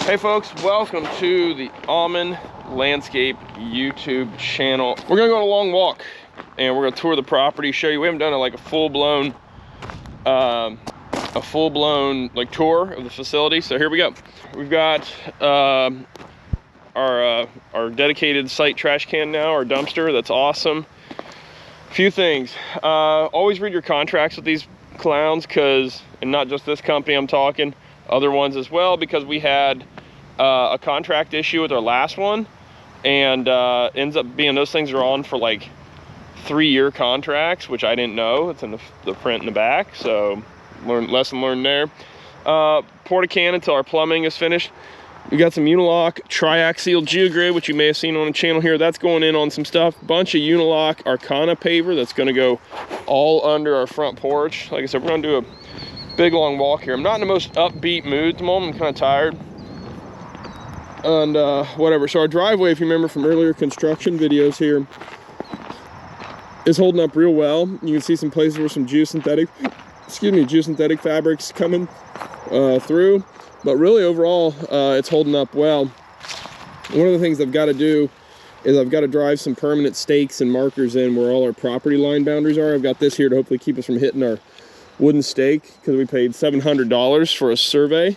Hey folks, welcome to the Auman Landscape YouTube channel. We're gonna go on a long walk and we're gonna tour the property, show you. We haven't done like a full-blown like tour of the facility, so here we go. We've got our dedicated site trash can now, our dumpster. That's awesome. A few things. Always read your contracts with these clowns, and not just this company, I'm talking other ones as well, because we had a contract issue with our last one, and ends up being those things are on for like 3-year contracts, which I didn't know. It's in the print in the back, so lesson learned there. Port a can until our plumbing is finished. We got some Unilock triaxial geogrid, which you may have seen on the channel here. That's going in on some stuff. Bunch of Unilock Arcana paver that's going to go all under our front porch. Like I said, we're going to do a big long walk here. I'm not in the most upbeat mood at the moment. I'm kind of tired. And whatever. So our driveway, if you remember from earlier construction videos here, is holding up real well. You can see some places where some geosynthetic fabrics coming through. But really overall, it's holding up well. One of the things I've got to do is I've got to drive some permanent stakes and markers in where all our property line boundaries are. I've got this here to hopefully keep us from hitting our wooden stake, because we paid $700 for a survey.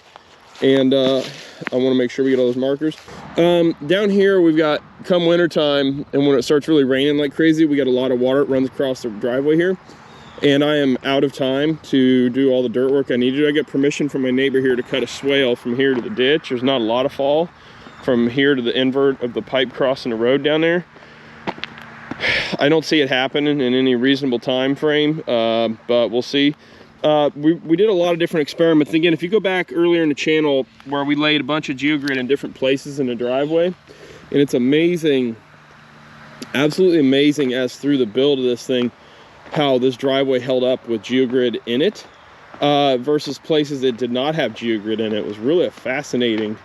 And I want to make sure we get all those markers. Down here, we've got, come winter time, and when it starts really raining like crazy, we got a lot of water that runs across the driveway here. And I am out of time to do all the dirt work I need to do. I get permission from my neighbor here to cut a swale from here to the ditch. There's not a lot of fall from here to the invert of the pipe crossing the road down there. I don't see it happening in any reasonable time frame, but we'll see. We did a lot of different experiments. Again, if you go back earlier in the channel where we laid a bunch of geogrid in different places in the driveway, and it's amazing, absolutely amazing as through the build of this thing, how this driveway held up with geogrid in it versus places that did not have geogrid in it. It was really a fascinating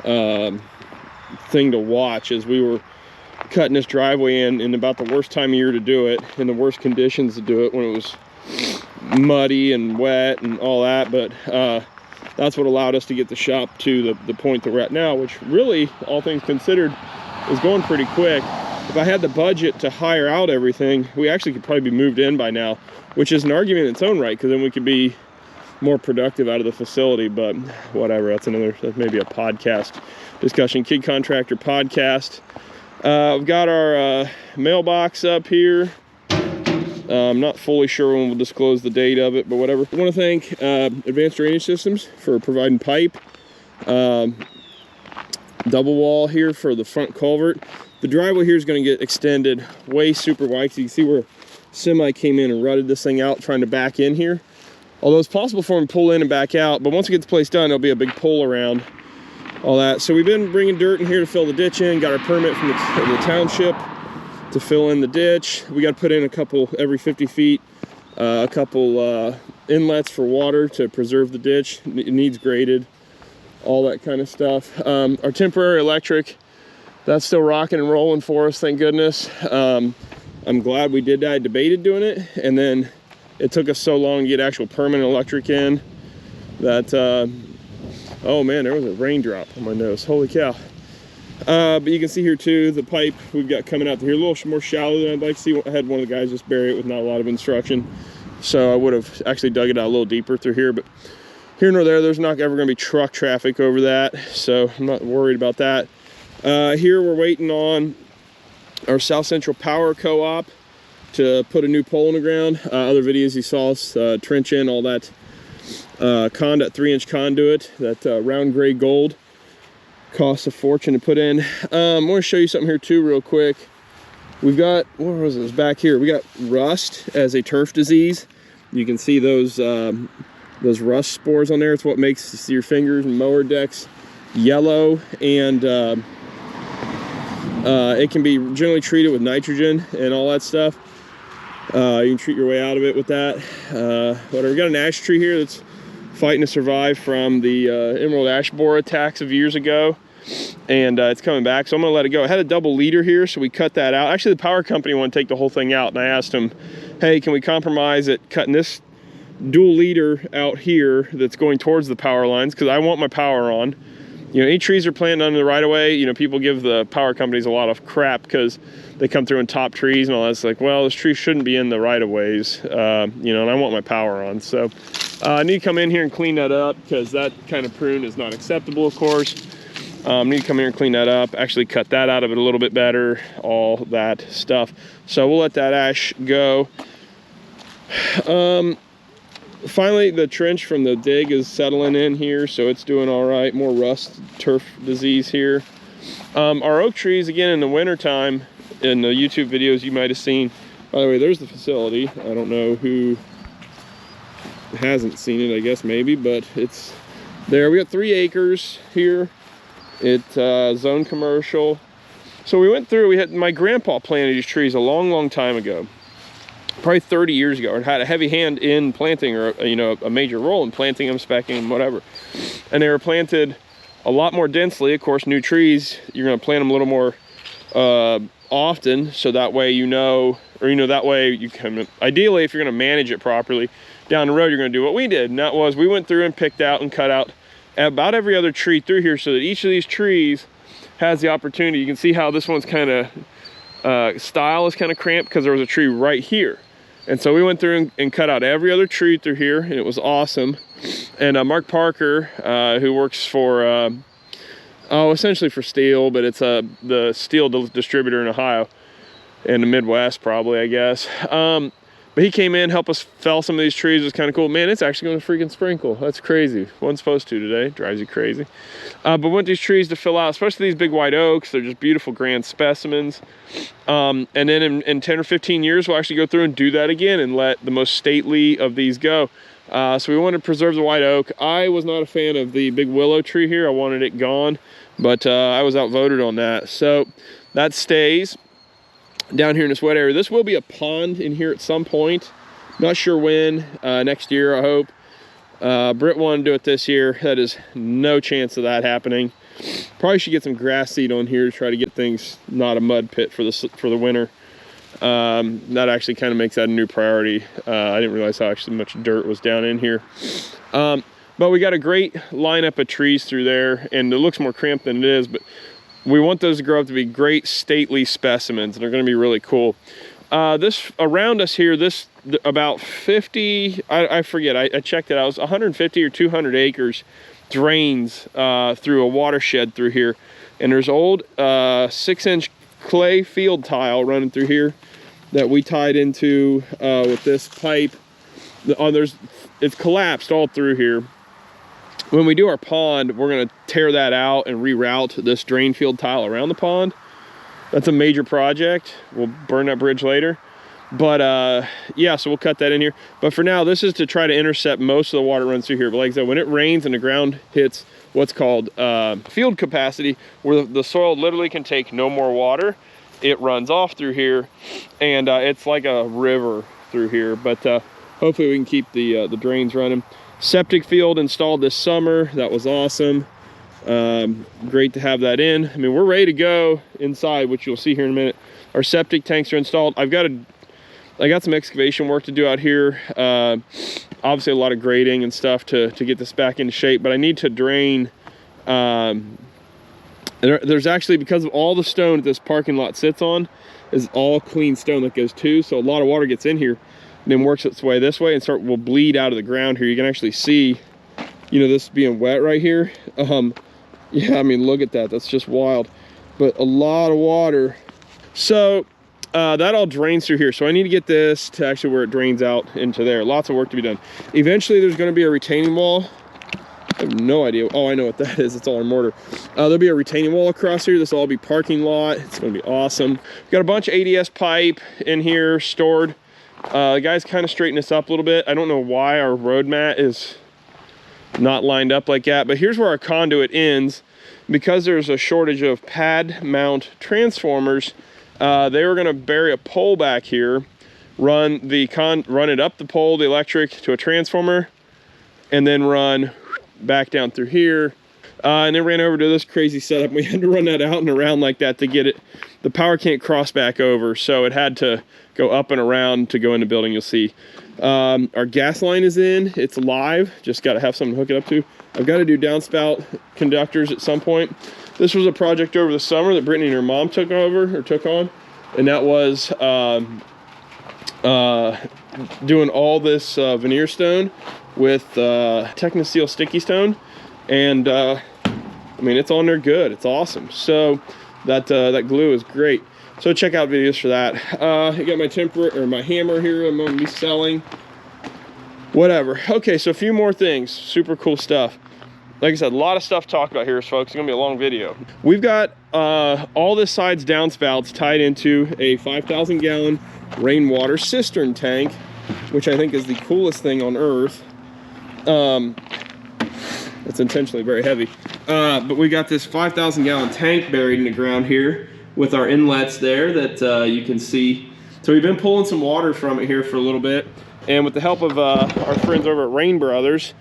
thing to watch as we were cutting this driveway in about the worst time of year to do it, in the worst conditions to do it, when it was muddy and wet and all that. But that's what allowed us to get the shop to the point that we're at now, which really, all things considered, is going pretty quick. If I had the budget to hire out everything, we actually could probably be moved in by now, which is an argument in its own right, because then we could be more productive out of the facility. But whatever, that's maybe a podcast discussion. Kid Contractor podcast. I've got our mailbox up here. I'm not fully sure when we'll disclose the date of it, but whatever. I want to thank Advanced Drainage Systems for providing pipe. Double wall here for the front culvert. The driveway here is going to get extended way super wide. So you can see where semi came in and rutted this thing out trying to back in here. Although it's possible for him to pull in and back out, but once we get the place done, there'll be a big pull around all that. So we've been bringing dirt in here to fill the ditch in. Got our permit from the township to fill in the ditch. We got to put in a couple every 50 feet, a couple inlets for water to preserve the ditch. It needs graded, all that kind of stuff. Our temporary electric, that's still rocking and rolling for us, thank goodness. I'm glad we did that. I debated doing it, and then it took us so long to get actual permanent electric in that, oh man, there was a raindrop on my nose, holy cow. But you can see here too, the pipe we've got coming out here, a little more shallow than I'd like to see. I had one of the guys just bury it with not a lot of instruction, so I would have actually dug it out a little deeper through here, but here nor there, there's not ever going to be truck traffic over that, so I'm not worried about that. Here we're waiting on our South Central Power Co-op to put a new pole in the ground. Other videos you saw us trench in all that conduit, 3-inch conduit, that round gray gold. Costs a fortune to put in. I want to show you something here too real quick. We've got, what was this back here? We got rust as a turf disease. You can see those rust spores on there. It's what makes your fingers and mower decks yellow, and it can be generally treated with nitrogen and all that stuff. You can treat your way out of it with that. Whatever. We got an ash tree here that's fighting to survive from the emerald ash borer attacks of years ago, and it's coming back, so I'm gonna let it go. I had a double leader here, so we cut that out. Actually, the power company wanted to take the whole thing out, and I asked them, hey, can we compromise at cutting this dual leader out here that's going towards the power lines, because I want my power on, You know, any trees are planted under the right of way, you know, people give the power companies a lot of crap because they come through and top trees and all that. It's like, well, this tree shouldn't be in the right of ways, you know, and I want my power on. So I need to come in here and clean that up because that kind of prune is not acceptable, of course. Need to come here and clean that up, actually cut that out of it a little bit better, all that stuff. So we'll let that ash go. Finally, the trench from the dig is settling in here, so it's doing all right. More rust, turf disease here. Our oak trees, again, in the wintertime, in the YouTube videos you might have seen. By the way, there's the facility. I don't know who hasn't seen it, I guess maybe, but it's there. We got 3 acres here. It's zone commercial. So we went through, my grandpa planted these trees a long time ago. Probably 30 years ago, and had a heavy hand in planting, or you know, a major role in planting them, specking them, whatever. And they were planted a lot more densely. Of course, new trees, you're going to plant them a little more often, so that way you know, or you know, that way you can, ideally, if you're going to manage it properly down the road, you're going to do what we did, and that was we went through and picked out and cut out about every other tree through here, so that each of these trees has the opportunity. You can see how this one's kind of style is kind of cramped because there was a tree right here. And so we went through and cut out every other tree through here, and it was awesome. And Mark Parker, who works for, essentially for steel, but it's the steel distributor in Ohio, in the Midwest probably, I guess. But he came in, helped us fell some of these trees. It was kind of cool. Man, it's actually going to freaking sprinkle. That's crazy. Wasn't supposed to today. Drives you crazy. But we want these trees to fill out, especially these big white oaks. They're just beautiful, grand specimens. And then in 10 or 15 years, we'll actually go through and do that again and let the most stately of these go. So we want to preserve the white oak. I was not a fan of the big willow tree here. I wanted it gone, but I was outvoted on that. So that stays down here in this wet area. This will be a pond in here at some point. Not sure when, next year, I hope. Britt wanted to do it this year. That is no chance of that happening. Probably should get some grass seed on here to try to get things not a mud pit for the winter. That actually kind of makes that a new priority. I didn't realize how actually much dirt was down in here. But we got a great lineup of trees through there, and it looks more cramped than it is, but we want those to grow up to be great stately specimens, and they're going to be really cool. This around us here, about 50, I forget, I checked it out, it was 150 or 200 acres drains through a watershed through here, and there's old 6-inch clay field tile running through here that we tied into with this pipe. It's collapsed all through here. When we do our pond, we're going to tear that out and reroute this drain field tile around the pond. That's a major project. We'll burn that bridge later. But yeah, so we'll cut that in here. But for now, this is to try to intercept most of the water that runs through here. But like I said, when it rains and the ground hits what's called field capacity, where the soil literally can take no more water, it runs off through here. And it's like a river through here. But hopefully we can keep the drains running. Septic field installed this summer. That was awesome. Great to have that in. I mean, we're ready to go inside, which you'll see here in a minute. Our septic tanks are installed. I got some excavation work to do out here. Obviously a lot of grading and stuff to get this back into shape, but I need to drain. There's actually, because of all the stone that this parking lot sits on, is all clean stone that goes to, so a lot of water gets in here, then works its way this way and will bleed out of the ground here. You can actually see, you know, this being wet right here. Yeah, I mean, look at that. That's just wild. But a lot of water. So that all drains through here. So I need to get this to actually where it drains out into there. Lots of work to be done. Eventually, there's going to be a retaining wall. I have no idea. Oh, I know what that is. It's all in mortar. There'll be a retaining wall across here. This will all be parking lot. It's going to be awesome. We've got a bunch of ADS pipe in here stored. The guys kind of straightened this up a little bit. I don't know why our road mat is not lined up like that, but here's where our conduit ends. Because there's a shortage of pad mount transformers, they were going to bury a pole back here, run it up the pole, the electric, to a transformer, and then run back down through here And then ran over to this crazy setup. We had to run that out and around like that to get it. The power can't cross back over, so it had to go up and around to go in the building. You'll see. Our gas line is in. It's live. Just got to have something to hook it up to. I've got to do downspout conductors at some point. This was a project over the summer that Brittany and her mom took on, and that was doing all this veneer stone with Technosteel sticky stone, and I mean, it's on there good. It's awesome. So that glue is great. So check out videos for that. I got my hammer here. I'm gonna be selling. Whatever. Okay, so a few more things. Super cool stuff. Like I said, a lot of stuff to talk about here, folks. It's gonna be a long video. We've got all this side's downspouts tied into a 5,000 gallon rainwater cistern tank, which I think is the coolest thing on earth. It's intentionally very heavy. But we got this 5,000 gallon tank buried in the ground here with our inlets there that you can see. So we've been pulling some water from it here for a little bit. And with the help of our friends over at Rain Brothers,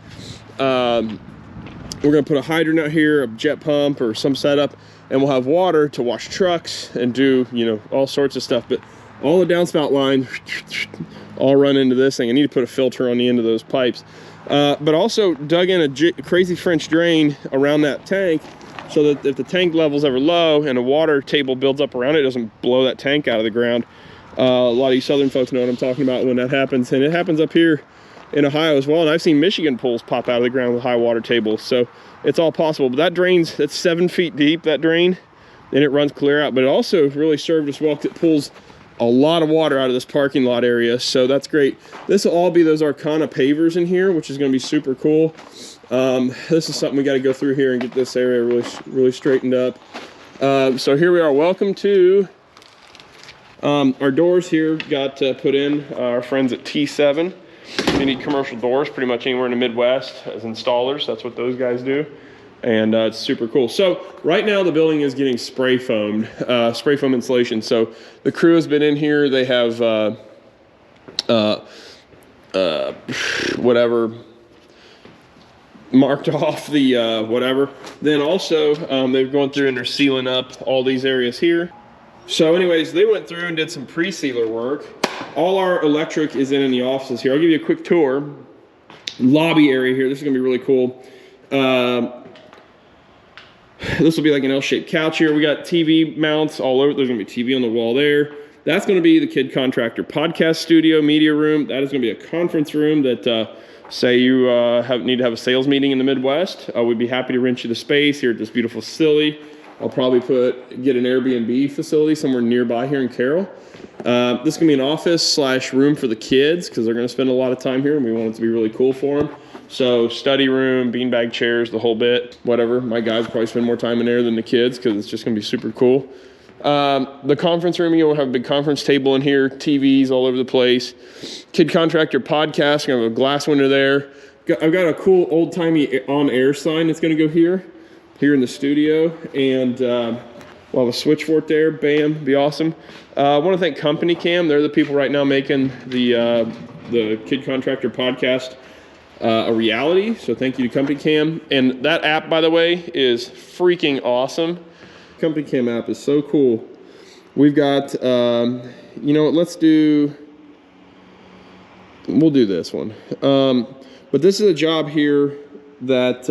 we're gonna put a hydrant out here, a jet pump or some setup, and we'll have water to wash trucks and do, you know, all sorts of stuff. But all the downspout lines all run into this thing. I need to put a filter on the end of those pipes. But also dug in a crazy French drain around that tank so that if the tank level's ever low and a water table builds up around it, doesn't blow that tank out of the ground. A lot of you southern folks know what I'm talking about when that happens, and it happens up here in Ohio as well. And I've seen Michigan pools pop out of the ground with high water tables, so it's all possible. But that drain's, it's 7 feet deep, that drain, and it runs clear out. But it also really served us well because it pulls a lot of water out of this parking lot area, so that's great. This will all be those Arcana pavers in here, which is going to be super cool. This is something we got to go through here and get this area really straightened up. So here we are. Welcome to our doors here. Got put in our friends at T7. They need commercial doors pretty much anywhere in the Midwest as installers. That's what those guys do. And it's super cool. So right now the building is getting spray foam insulation. So the crew has been in here. They have whatever marked off the whatever. Then also they've gone through and they're sealing up all these areas here. So anyways, they went through and did some pre-sealer work. All our electric is in the offices here. I'll give you a quick tour. Lobby area here. This is gonna be really cool. This will be like an L-shaped couch here. We got TV mounts all over. There's gonna be TV on the wall there. That's gonna be the Kid Contractor podcast studio, media room. That is gonna be a conference room that say you need to have a sales meeting in the Midwest. We'd be happy to rent you the space here at this beautiful facility. I'll probably get an Airbnb facility somewhere nearby here in Carroll. This is gonna be an office / room for the kids because they're gonna spend a lot of time here and we want it to be really cool for them. So study room, beanbag chairs, the whole bit, whatever. My guys probably spend more time in there than the kids because it's just gonna be super cool. The conference room, we'll have a big conference table in here, TVs all over the place. Kid Contractor podcast, gonna have a glass window there. I've got a cool old-timey on-air sign that's gonna go here in the studio, and we'll have a switchboard there. Bam, be awesome. I want to thank Company Cam. They're the people right now making the Kid Contractor podcast a reality. So thank you to Company Cam. And that app, by the way, is freaking awesome. Company Cam app is so cool. We've got, you know what? We'll do this one. But this is a job here that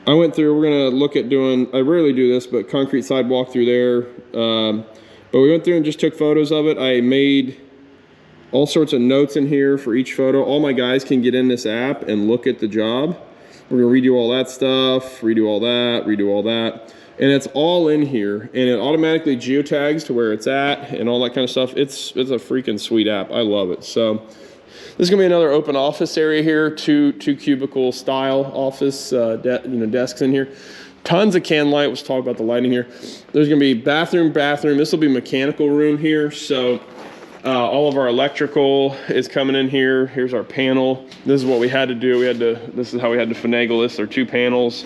I went through. We're gonna look at doing, I rarely do this, but concrete sidewalk through there. But we went through and just took photos of it. I made all sorts of notes in here for each photo. All my guys can get in this app and look at the job. We're gonna redo all that stuff, redo all that. And it's all in here, and it automatically geotags to where it's at and all that kind of stuff. It's a freaking sweet app. I love it. So this is gonna be another open office area here, two cubicle style office, desks in here. Tons of can light. Let's talk about the lighting here. There's gonna be bathroom. This will be mechanical room here. So all of our electrical is coming in here. Here's our panel. This is what we had to do. This is how we had to finagle this. There are 2 panels.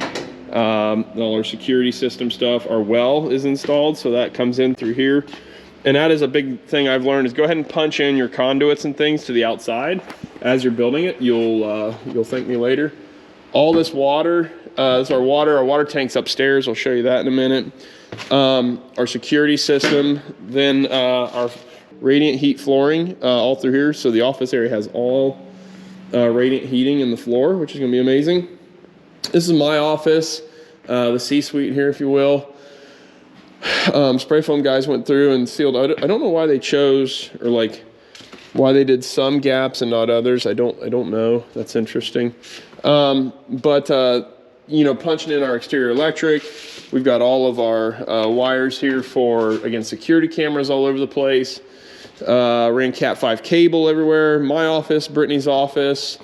All our security system stuff. Our well is installed, so that comes in through here. And that is a big thing I've learned is go ahead and punch in your conduits and things to the outside as you're building it. You'll thank me later. All this water, this is our water tank's upstairs. I'll show you that in a minute. Our security system, then our radiant heat flooring all through here. So the office area has all radiant heating in the floor, which is gonna be amazing. This is my office, the C-suite here, if you will. Spray foam guys went through and sealed. I don't know why they chose, or like why they did some gaps and not others. I don't know. That's interesting. You know, punching in our exterior electric. We've got all of our wires here for, again, security cameras all over the place. Ran Cat 5 cable everywhere. My office, Brittany's office.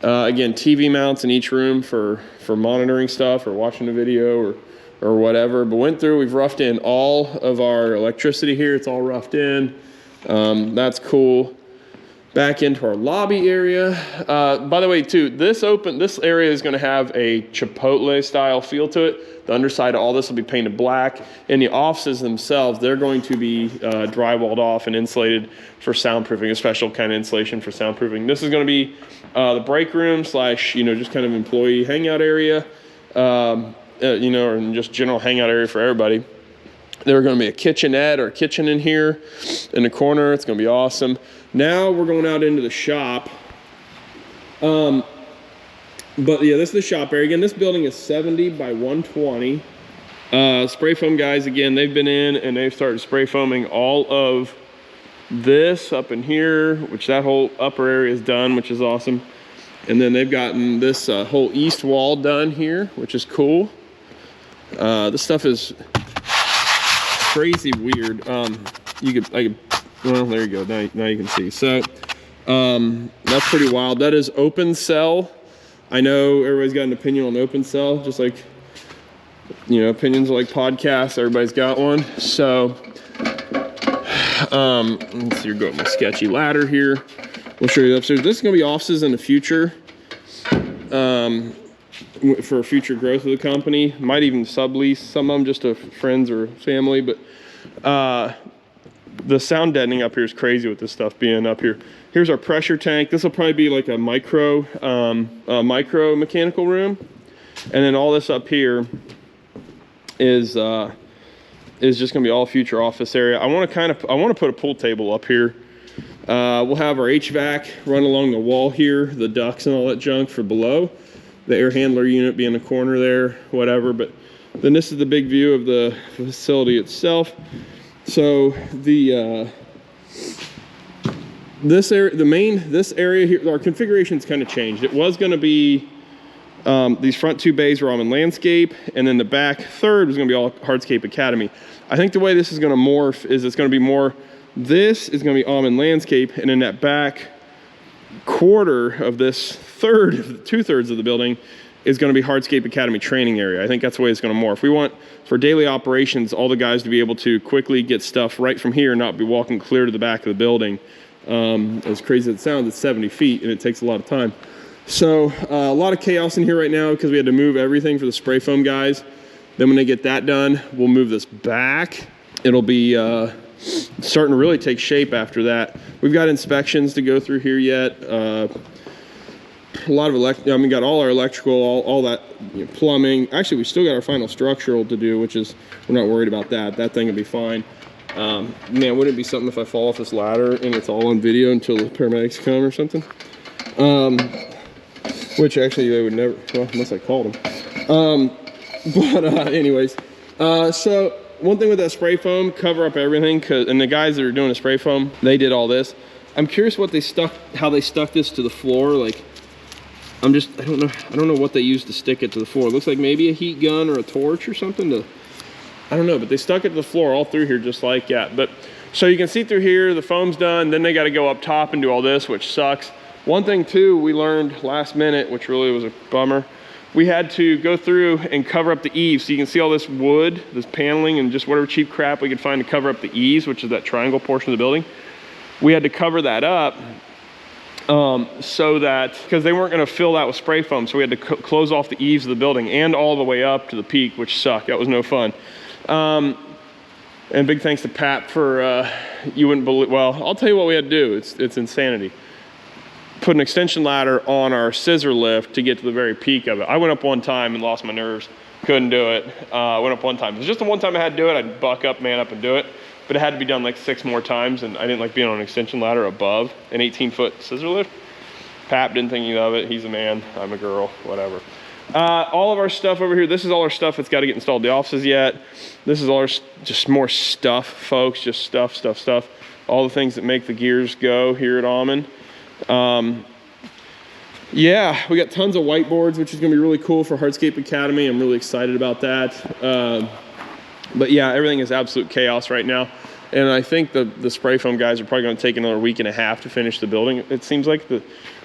Again, TV mounts in each room for monitoring stuff or watching a video or whatever. But went through, we've roughed in all of our electricity here. It's all roughed in. That's cool. Back into our lobby area. By the way, too, this area is going to have a Chipotle style feel to it. The underside of all this will be painted black. And the offices themselves, they're going to be drywalled off and insulated for soundproofing, a special kind of insulation for soundproofing. This is going to be the break room slash, you know, just kind of employee hangout area, you know, and just general hangout area for everybody. There's going to be a kitchenette or a kitchen in here in the corner. It's going to be awesome. Now we're going out into the shop. But yeah, this is the shop area. Again, this building is 70 by 120. Spray foam guys, again, they've been in and they've started spray foaming all of this up in here, which that whole upper area is done, which is awesome. And then they've gotten this whole east wall done here, which is cool. This stuff is crazy weird. Well, there you go. Now you can see. So that's pretty wild. That is open cell. I know everybody's got an opinion on open cell, just like, you know, opinions are like podcasts. Everybody's got one. So let's see. You're going with my sketchy ladder here. We'll show you the upstairs. This is going to be offices in the future. For future growth of the company. Might even sublease some of them just to friends or family, but the sound deadening up here is crazy with this stuff being up here. Here's our pressure tank. This will probably be like a micro mechanical room. And then all this up here is just gonna be all future office area. I want to put a pool table up here. We'll have our HVAC run along the wall here, the ducts and all that junk for below. The air handler unit be in the corner there, whatever. But then this is the big view of the facility itself. So this area here, our configuration's kind of changed. It was going to be these front two bays were Auman Landscape, and then the back third was going to be all Hardscape Academy. I think the way this is going to morph is it's going to be more. This is going to be Auman Landscape, and in that back quarter of this two-thirds of the building is going to be Hardscape Academy training area. I think that's the way it's going to morph. We want, for daily operations, all the guys to be able to quickly get stuff right from here and not be walking clear to the back of the building. As crazy as it sounds, it's 70 feet and it takes a lot of time. So a lot of chaos in here right now because we had to move everything for the spray foam guys. Then when they get that done, we'll move this back. It'll be starting to really take shape after that. We've got inspections to go through here yet. A lot of got all our electrical, all that, you know, plumbing. Actually, we still got our final structural to do, which is, we're not worried about that. That thing will be fine. Man, wouldn't it be something if I fall off this ladder and it's all on video until the paramedics come or something? Which actually they would never, well, unless I called them. Anyways, so one thing with that spray foam, cover up everything, and the guys that are doing the spray foam, they did all this. I'm curious how they stuck this to the floor. Like, I don't know what they used to stick it to the floor. It looks like maybe a heat gun or a torch or something I don't know, but they stuck it to the floor all through here just like that. But so you can see through here, the foam's done, then they got to go up top and do all this, which sucks. One thing too, we learned last minute, which really was a bummer. We had to go through and cover up the eaves. So you can see all this wood, this paneling, and just whatever cheap crap we could find to cover up the eaves, which is that triangle portion of the building. We had to cover that up so that, because they weren't going to fill that with spray foam, so we had to close off the eaves of the building and all the way up to the peak, which sucked. That was no fun. And big thanks to Pat for, you wouldn't believe, well, I'll tell you what we had to do. It's insanity. put an extension ladder on our scissor lift to get to the very peak of it. I went up one time and lost my nerves. Couldn't do it. I went up one time. It was just the one time I had to do it. I'd buck up, man up and do it. But it had to be done like 6 more times, and I didn't like being on an extension ladder above an 18-foot scissor lift. Pap didn't think of it. He's a man, I'm a girl, whatever. All of our stuff over here, this is all our stuff that's got to get installed in the offices yet. This is all our, just more stuff, folks, just stuff. All the things that make the gears go here at Auman. Yeah, we got tons of whiteboards, which is gonna be really cool for Hardscape Academy. I'm really excited about that. But yeah, everything is absolute chaos right now. And I think the spray foam guys are probably gonna take another week and a half to finish the building. It seems like the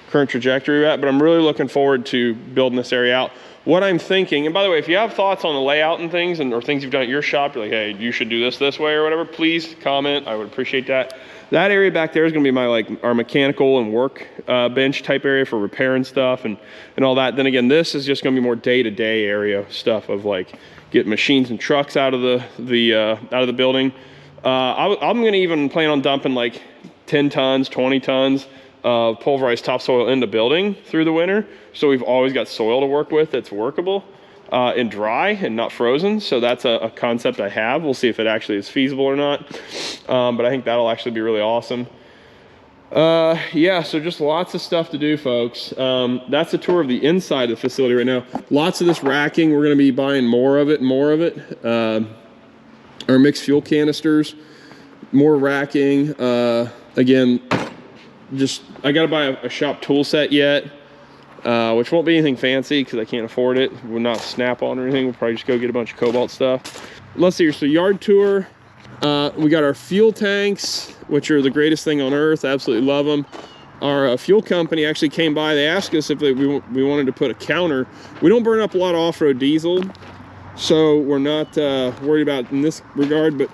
current trajectory we're at, but I'm really looking forward to building this area out. What I'm thinking, and by the way, if you have thoughts on the layout and things, or things you've done at your shop, you're like, hey, you should do this way or whatever, please comment. I would appreciate that. That area back there is gonna be my, like, our mechanical and work bench type area for repairing stuff and all that. Then again, this is just gonna be more day-to-day area stuff of like getting machines and trucks out of the building. I'm gonna even plan on dumping like 10 tons, 20 tons of pulverized topsoil in the building through the winter. So we've always got soil to work with that's workable and dry and not frozen. So that's a concept I have. We'll see if it actually is feasible or not. But I think that'll actually be really awesome. Yeah, so just lots of stuff to do, folks. That's a tour of the inside of the facility right now. Lots of this racking. We're gonna be buying more of it. Our mixed fuel canisters, more racking. Again, just, I gotta buy a shop tool set yet, which won't be anything fancy because I can't afford it. We're not Snap-on or anything. We'll probably just go get a bunch of Cobalt stuff. Let's see here, so yard tour. We got our fuel tanks, which are the greatest thing on earth. Absolutely love them. Our fuel company actually came by. They asked us if we wanted to put a counter. We don't burn up a lot of off-road diesel, so we're not worried about in this regard, but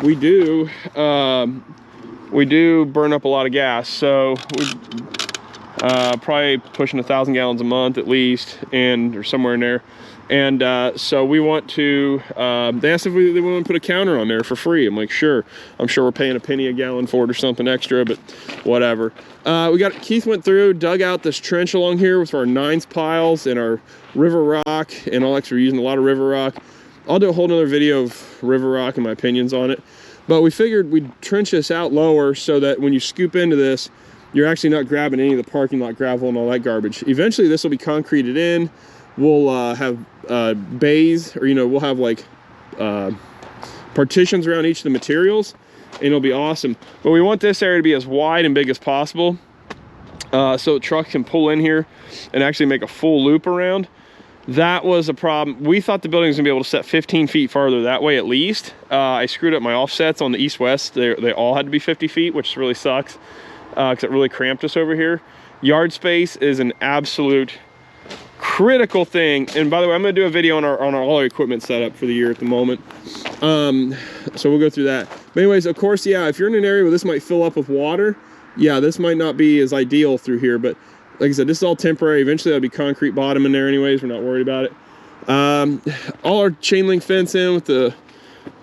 we do burn up a lot of gas. So we probably pushing 1,000 gallons a month at least, or somewhere in there. And so we want to, they asked if they want to put a counter on there for free. I'm like, sure. I'm sure we're paying a penny a gallon for it or something extra, but whatever. Keith went through, dug out this trench along here with our 9s piles and our river rock and all that. We're using a lot of river rock. I'll do a whole nother video of river rock and my opinions on it. But we figured we'd trench this out lower so that when you scoop into this, you're actually not grabbing any of the parking lot gravel and all that garbage. Eventually this will be concreted in. We'll have bays, or we'll have like partitions around each of the materials, and it'll be awesome. But we want this area to be as wide and big as possible, so the truck can pull in here and actually make a full loop around. That was a problem. We thought the building was gonna be able to set 15 feet farther that way at least. I screwed up my offsets on the east-west. They all had to be 50 feet, which really sucks because it really cramped us over here. Yard space is an absolute critical thing. And by the way, I'm gonna do a video on all our equipment setup for the year at the moment. So we'll go through that. But anyways, of course, yeah, if you're in an area where this might fill up with water, yeah, this might not be as ideal through here, but like I said, this is all temporary. Eventually there'll be concrete bottom in there anyways. We're not worried about it. All our chain link fence in with there's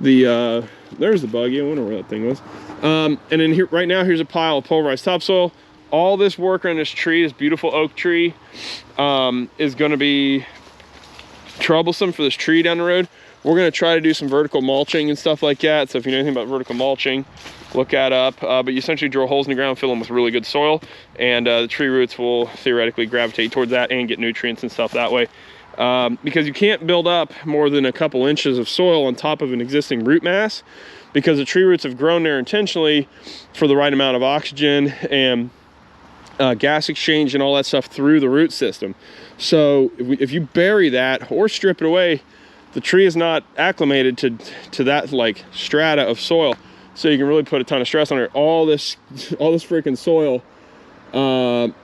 the buggy. I wonder where that thing was. And then here, right now, here's a pile of pulverized topsoil. All this work on this tree, this beautiful oak tree, is gonna be troublesome for this tree down the road. We're gonna try to do some vertical mulching and stuff like that. So if you know anything about vertical mulching, look that up. But you essentially drill holes in the ground, fill them with really good soil, and the tree roots will theoretically gravitate towards that and get nutrients and stuff that way. Because you can't build up more than a couple inches of soil on top of an existing root mass, because the tree roots have grown there intentionally for the right amount of oxygen and gas exchange and all that stuff through the root system. So if you bury that or strip it away, the tree is not acclimated to that like strata of soil. So you can really put a ton of stress on it. All this freaking soil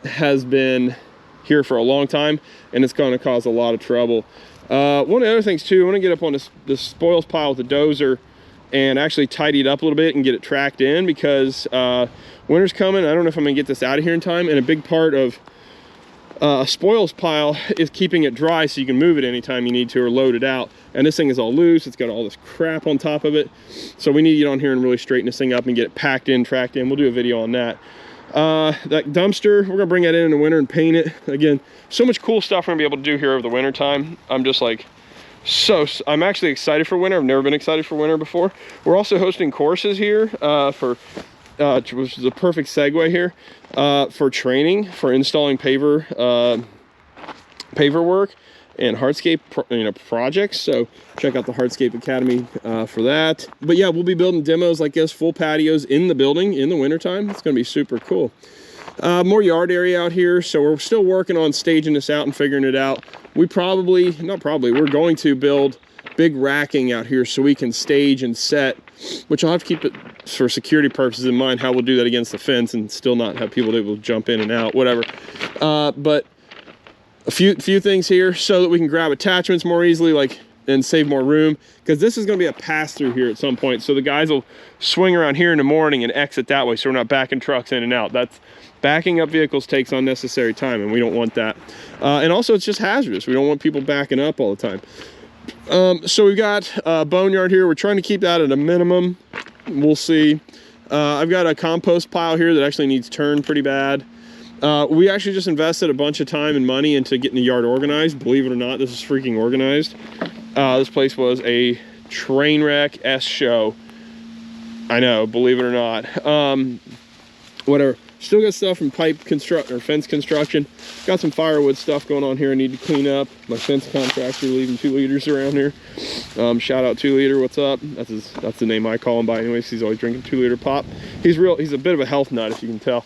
has been here for a long time, and it's going to cause a lot of trouble. One of the other things too, I want to get up on this spoils pile with the dozer and actually tidy it up a little bit and get it tracked in, because winter's coming. I don't know if I'm gonna get this out of here in time, and a big part of a spoils pile is keeping it dry so you can move it anytime you need to or load it out. And this thing is all loose. It's got all this crap on top of it. So we need to get on here and really straighten this thing up and get it packed in, tracked in. We'll do a video on that. That dumpster, we're gonna bring that in the winter and paint it. Again, so much cool stuff we're gonna be able to do here over the winter time. I'm just like, I'm actually excited for winter. I've never been excited for winter before. We're also hosting courses here which is a perfect segue here, for training, for installing paver work and hardscape projects. So check out the Hardscape Academy for that. But yeah, we'll be building demos like this, full patios in the building in the wintertime. It's gonna be super cool. More yard area out here, so we're still working on staging this out and figuring it out. We're going to build big racking out here so we can stage and set, which I'll have to keep it for security purposes in mind, how we'll do that against the fence and still not have people able to jump in and out, whatever. But a few things here so that we can grab attachments more easily, and save more room, because this is going to be a pass-through here at some point. So the guys will swing around here in the morning and exit that way, so we're not backing trucks in and out. Backing up vehicles takes unnecessary time, and we don't want that. And also, it's just hazardous. We don't want people backing up all the time. So we've got a boneyard here. We're trying to keep that at a minimum. We'll see. I've got a compost pile here that actually needs turned pretty bad. We actually just invested a bunch of time and money into getting the yard organized. Believe it or not, this is freaking organized. This place was a train wreck-esque show. I know, believe it or not. Whatever. Still got stuff from fence construction. Got some firewood stuff going on here I need to clean up. My fence contractor leaving 2 liters around here. Shout out 2 Liter, what's up? That's the name I call him by anyways. He's always drinking 2 liter pop. He's a bit of a health nut, if you can tell.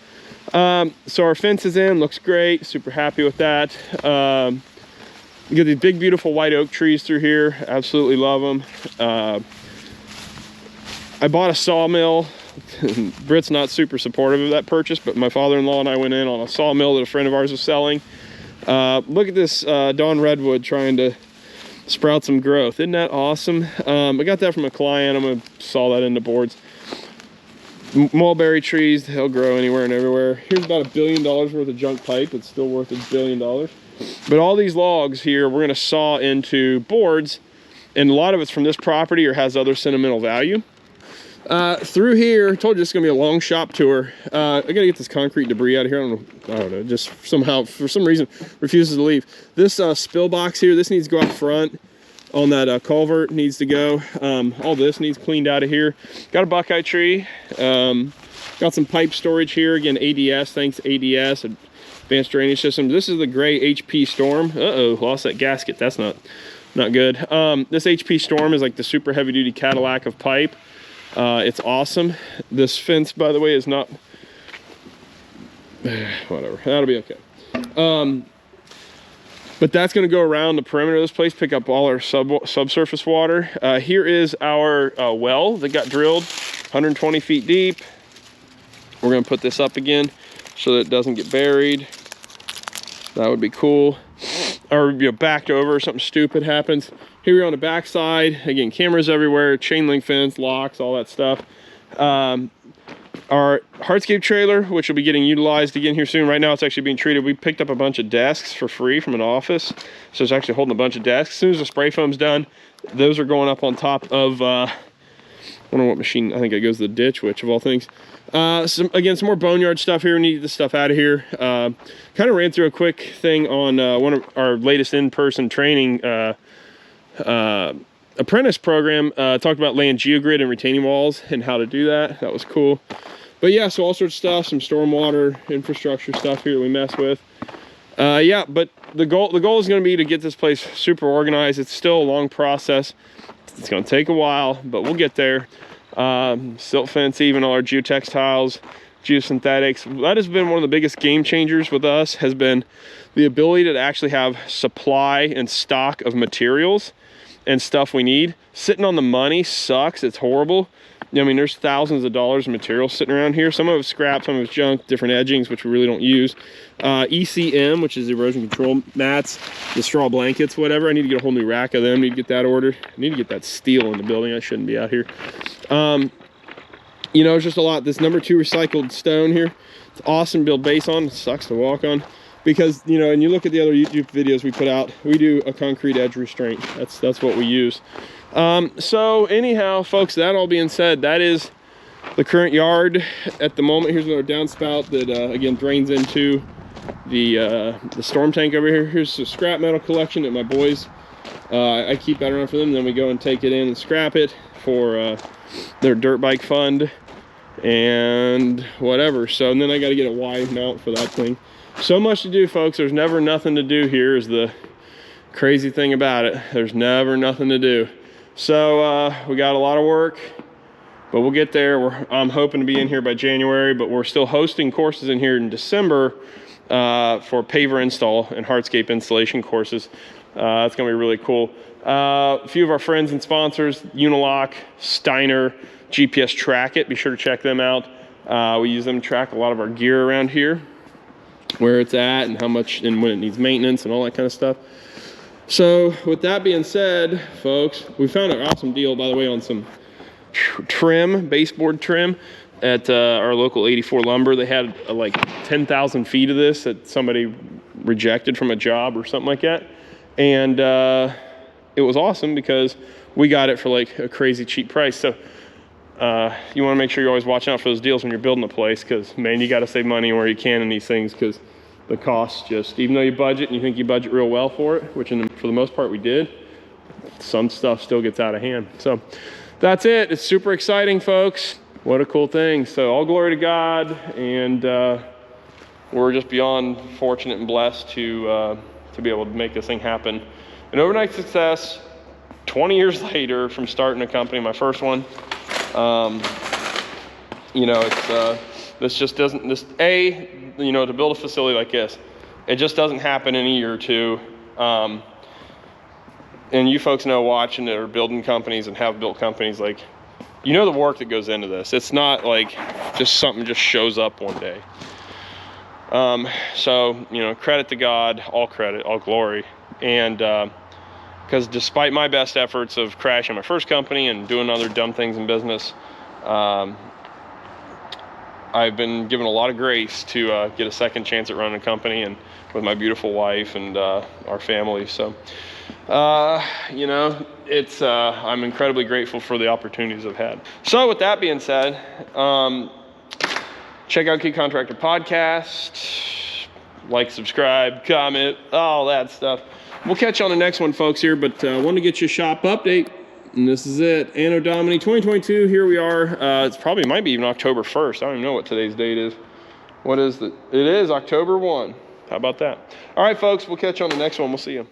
So our fence is in, looks great, super happy with that. You get these big beautiful white oak trees through here, absolutely love them. I bought a sawmill. Britt's not super supportive of that purchase, but my father-in-law and I went in on a sawmill that a friend of ours was selling. Look at this Dawn Redwood trying to sprout some growth. Isn't that awesome? I got that from a client. I'm gonna saw that into boards. Mulberry trees, they'll grow anywhere and everywhere. Here's about $1 billion worth of junk pipe. It's still worth $1 billion. But all these logs here, we're gonna saw into boards, and a lot of it's from this property or has other sentimental value. Through here, I told you this is gonna be a long shop tour. I gotta get this concrete debris out of here. I don't know, just somehow, for some reason, refuses to leave. This spill box here, this needs to go out front. On that culvert needs to go. All this needs cleaned out of here. Got a buckeye tree. Got some pipe storage here. Again, ADS, thanks ADS, Advanced Drainage System. This is the gray HP Storm. Uh-oh, lost that gasket. That's not good. This HP Storm is like the super heavy duty Cadillac of pipe. It's awesome. This fence, by the way, is not, whatever, that'll be okay. But that's going to go around the perimeter of this place, pick up all our subsurface water. Here is our well that got drilled, 120 feet deep. We're going to put this up again so that it doesn't get buried. That would be cool. Or backed over, something stupid happens. Here we're on the back side. Again, cameras everywhere, chain link fence, locks, all that stuff. Our hardscape trailer, which will be getting utilized again here soon. Right now it's actually being treated. We picked up a bunch of desks for free from an office. So it's actually holding a bunch of desks. As soon as the spray foam's done, those are going up on top of, I don't know what machine, I think it goes to the ditch, which of all things. Some more boneyard stuff here. We need this stuff out of here. Kind of ran through a quick thing on one of our latest in-person training apprentice program. Talked about laying geogrid and retaining walls and how to do that. That was cool. But yeah, so all sorts of stuff, some stormwater infrastructure stuff here that we mess with. Yeah, but the goal is going to be to get this place super organized. It's still a long process. It's going to take a while, but we'll get there. Silt fence, even all our geotextiles, geosynthetics. That has been one of the biggest game changers with us, has been the ability to actually have supply and stock of materials and stuff we need. Sitting on the money sucks. It's horrible. I mean, there's thousands of dollars of material sitting around here. Some of it's scrap, some of it's junk, different edgings, which we really don't use. ECM, which is erosion control mats, the straw blankets, whatever. I need to get a whole new rack of them. I need to get that ordered. I need to get that steel in the building. I shouldn't be out here. You know, it's just a lot. This number 2 recycled stone here, it's awesome to build base on. It sucks to walk on. Because, you know, and you look at the other YouTube videos we put out, we do a concrete edge restraint. That's what we use. So anyhow, folks, that all being said, that is the current yard at the moment. Here's another downspout that again drains into the storm tank over here. Here's the scrap metal collection that my boys I keep that around for them. Then we go and take it in and scrap it for their dirt bike fund and whatever. So, and then I got to get a Y mount for that thing. So much to do, folks. There's never nothing to do here is the crazy thing about it. There's never nothing to do. So we got a lot of work, but we'll get there. I'm hoping to be in here by January, but we're still hosting courses in here in December for paver install and hardscape installation courses. It's gonna be really cool. A few of our friends and sponsors, Unilock, Steiner, GPS Track It. Be sure to check them out. We use them to track a lot of our gear around here, where it's at and how much and when it needs maintenance and all that kind of stuff. So with that being said, folks, we found an awesome deal, by the way, on some trim, baseboard trim at our local 84 Lumber. They had like 10,000 feet of this that somebody rejected from a job or something like that. And it was awesome because we got it for like a crazy cheap price. So you want to make sure you're always watching out for those deals when you're building a place, because man, you got to save money where you can in these things, because the cost just, even though you budget and you think you budget real well for it, which for the most part we did, some stuff still gets out of hand. So that's it. It's super exciting, folks. What a cool thing. So all glory to God, and we're just beyond fortunate and blessed to be able to make this thing happen. An overnight success, 20 years later from starting a company, my first one. You know, it's this just doesn't, you know, to build a facility like this, it just doesn't happen in a year or two. And you folks know, watching that are building companies and have built companies, like, you know the work that goes into this. It's not like just something just shows up one day. So, you know, credit to God, all credit, all glory. And because despite my best efforts of crashing my first company and doing other dumb things in business, I've been given a lot of grace to get a second chance at running a company, and with my beautiful wife and our family. So, you know, it's I'm incredibly grateful for the opportunities I've had. So with that being said, check out Key Contractor Podcast, like, subscribe, comment, all that stuff. We'll catch you on the next one, folks, here, but I want to get you a shop update. And this is it, Anno Domini 2022, here we are. It's probably, might be even October 1st. I don't even know what today's date is. What is it? It is October 1. How about that? All right, folks, we'll catch you on the next one. We'll see you.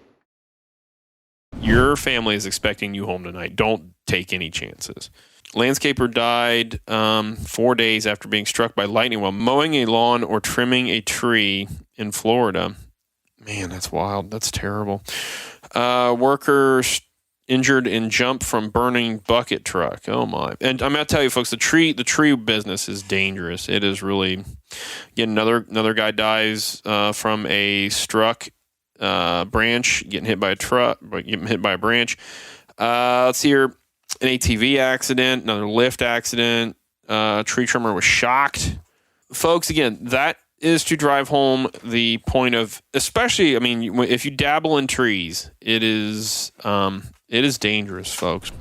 Your family is expecting you home tonight. Don't take any chances. Landscaper died 4 days after being struck by lightning while mowing a lawn or trimming a tree in Florida. Man, that's wild. That's terrible. Workers injured in jump from burning bucket truck. Oh my. And I'm going to tell you, folks, the tree business is dangerous. It is really, again, another guy dies from a struck branch, getting hit by a truck, getting hit by a branch. Let's see here, an ATV accident, another lift accident, tree trimmer was shocked. Folks, again, that is to drive home the point of, especially, I mean, if you dabble in trees, it is dangerous, folks.